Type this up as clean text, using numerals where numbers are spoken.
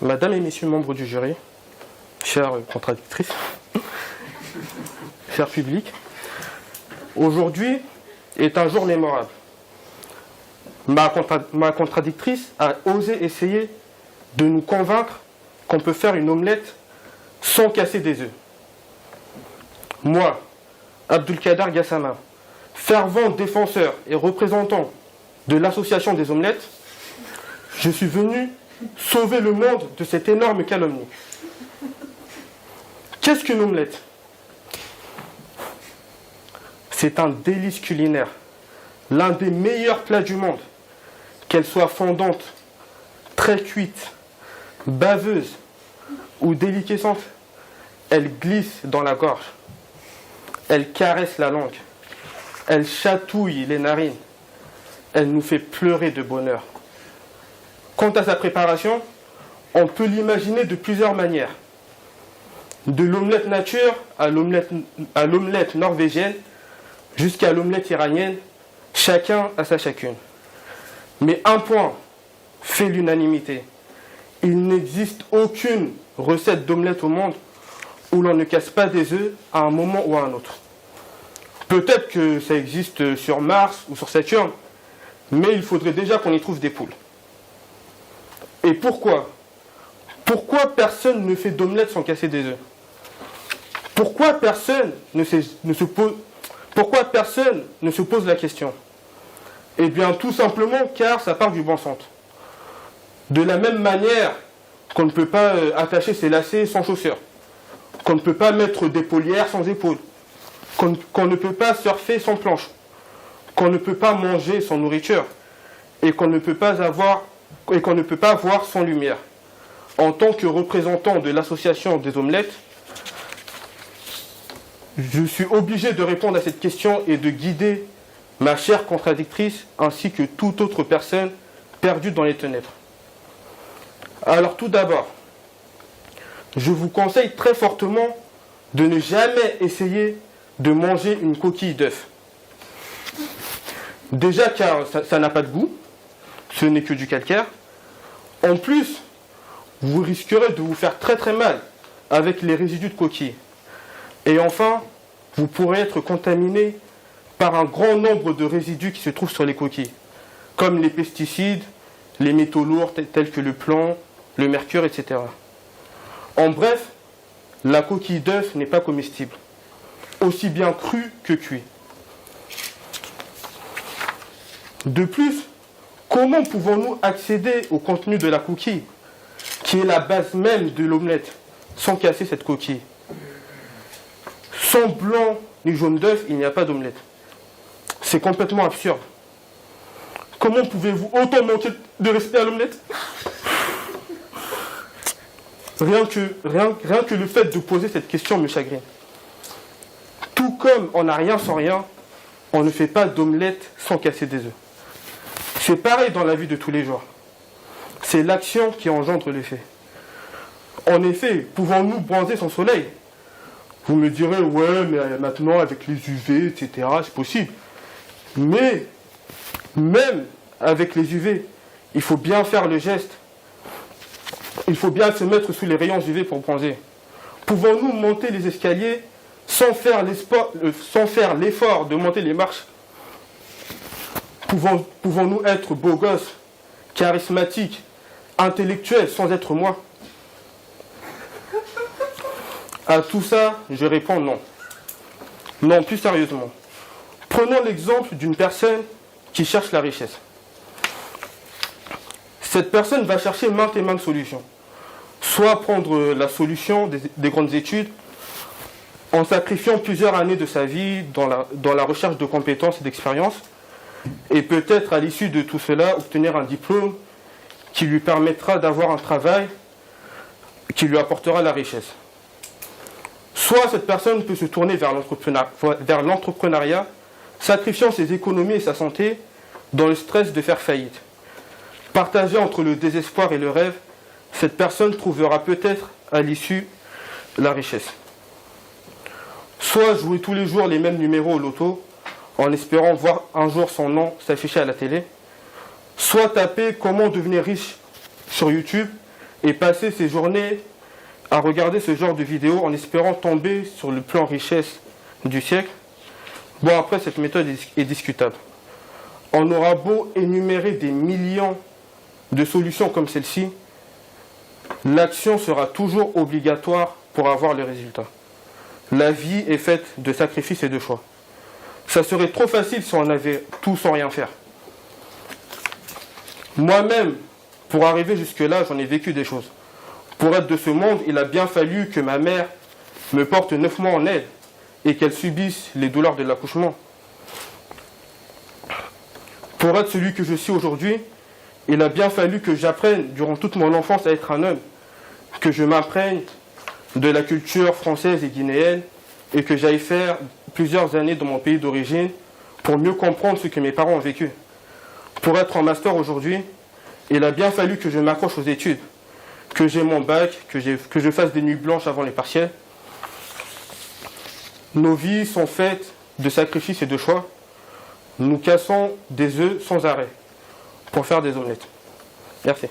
Madame et messieurs membres du jury, chère contradictrice, cher public, aujourd'hui est un jour mémorable. Ma contradictrice a osé essayer de nous convaincre qu'on peut faire une omelette sans casser des œufs. Moi, Abdulkader Gassama, fervent défenseur et représentant de l'association des omelettes, je suis venu sauver le monde de cette énorme calomnie. Qu'est-ce qu'une omelette? C'est un délice culinaire, l'un des meilleurs plats du monde, qu'elle soit fondante, très cuite, baveuse ou déliquescente, elle glisse dans la gorge, elle caresse la langue, elle chatouille les narines, elle nous fait pleurer de bonheur. Quant à sa préparation, on peut l'imaginer de plusieurs manières. De l'omelette nature à l'omelette norvégienne, jusqu'à l'omelette iranienne, chacun a sa chacune. Mais un point fait l'unanimité. Il n'existe aucune recette d'omelette au monde où l'on ne casse pas des œufs à un moment ou à un autre. Peut-être que ça existe sur Mars ou sur Saturne, mais il faudrait déjà qu'on y trouve des poules. Et pourquoi? Pourquoi personne ne fait d'omelette sans casser des œufs? Pourquoi personne ne se pose la question? Eh bien, tout simplement car ça part du bon sens. De la même manière qu'on ne peut pas attacher ses lacets sans chaussures, qu'on ne peut pas mettre d'épaulières sans épaules, qu'on ne peut pas surfer sans planche, qu'on ne peut pas manger sans nourriture, et qu'on ne peut pas voir sans lumière. En tant que représentant de l'association des omelettes, je suis obligé de répondre à cette question et de guider ma chère contradictrice ainsi que toute autre personne perdue dans les ténèbres. Alors tout d'abord, je vous conseille très fortement de ne jamais essayer de manger une coquille d'œuf. Déjà car ça n'a pas de goût, ce n'est que du calcaire. En plus, vous risquerez de vous faire très très mal avec les résidus de coquille. Et enfin, vous pourrez être contaminé par un grand nombre de résidus qui se trouvent sur les coquilles, comme les pesticides, les métaux lourds tels que le plomb, le mercure, etc. En bref, la coquille d'œuf n'est pas comestible, aussi bien crue que cuite. De plus, comment pouvons-nous accéder au contenu de la coquille, qui est la base même de l'omelette, sans casser cette coquille? Sans blanc ni jaune d'œuf, il n'y a pas d'omelette. C'est complètement absurde. Comment pouvez-vous autant manquer de respect à l'omelette? Rien que le fait de poser cette question me chagrine. Tout comme on n'a rien sans rien, on ne fait pas d'omelette sans casser des œufs. C'est pareil dans la vie de tous les jours. C'est l'action qui engendre l'effet. En effet, pouvons-nous bronzer sans soleil? Vous me direz, ouais, mais maintenant avec les UV, etc., c'est possible. Mais, même avec les UV, il faut bien faire le geste. Il faut bien se mettre sous les rayons UV pour bronzer. Pouvons-nous monter les escaliers sans faire l'effort de monter les marches? Pouvons-nous être beaux gosses, charismatiques, intellectuels sans être moi? À tout ça, je réponds non. Non, plus sérieusement. Prenons l'exemple d'une personne qui cherche la richesse. Cette personne va chercher maintes et maintes solutions. Soit prendre la solution des grandes études, en sacrifiant plusieurs années de sa vie dans la recherche de compétences et d'expériences, et peut-être à l'issue de tout cela obtenir un diplôme qui lui permettra d'avoir un travail qui lui apportera la richesse. Soit cette personne peut se tourner vers l'entrepreneuriat, sacrifiant ses économies et sa santé dans le stress de faire faillite. Partagée entre le désespoir et le rêve, cette personne trouvera peut-être à l'issue la richesse. Soit jouer tous les jours les mêmes numéros au loto, en espérant voir un jour son nom s'afficher à la télé, soit taper comment devenir riche sur YouTube et passer ses journées à regarder ce genre de vidéos en espérant tomber sur le plan richesse du siècle. Bon, après, cette méthode est discutable. On aura beau énumérer des millions de solutions comme celle-ci, l'action sera toujours obligatoire pour avoir le résultat. La vie est faite de sacrifices et de choix. Ça serait trop facile si on avait tout sans rien faire. Moi-même, pour arriver jusque-là, j'en ai vécu des choses. Pour être de ce monde, il a bien fallu que ma mère me porte 9 mois en aide et qu'elle subisse les douleurs de l'accouchement. Pour être celui que je suis aujourd'hui, il a bien fallu que j'apprenne durant toute mon enfance à être un homme, que je m'imprègne de la culture française et guinéenne et que j'aille faire plusieurs années dans mon pays d'origine pour mieux comprendre ce que mes parents ont vécu. Pour être en master aujourd'hui, il a bien fallu que je m'accroche aux études, que j'ai mon bac, que je fasse des nuits blanches avant les partiels. Nos vies sont faites de sacrifices et de choix. Nous cassons des œufs sans arrêt pour faire des omelettes. Merci.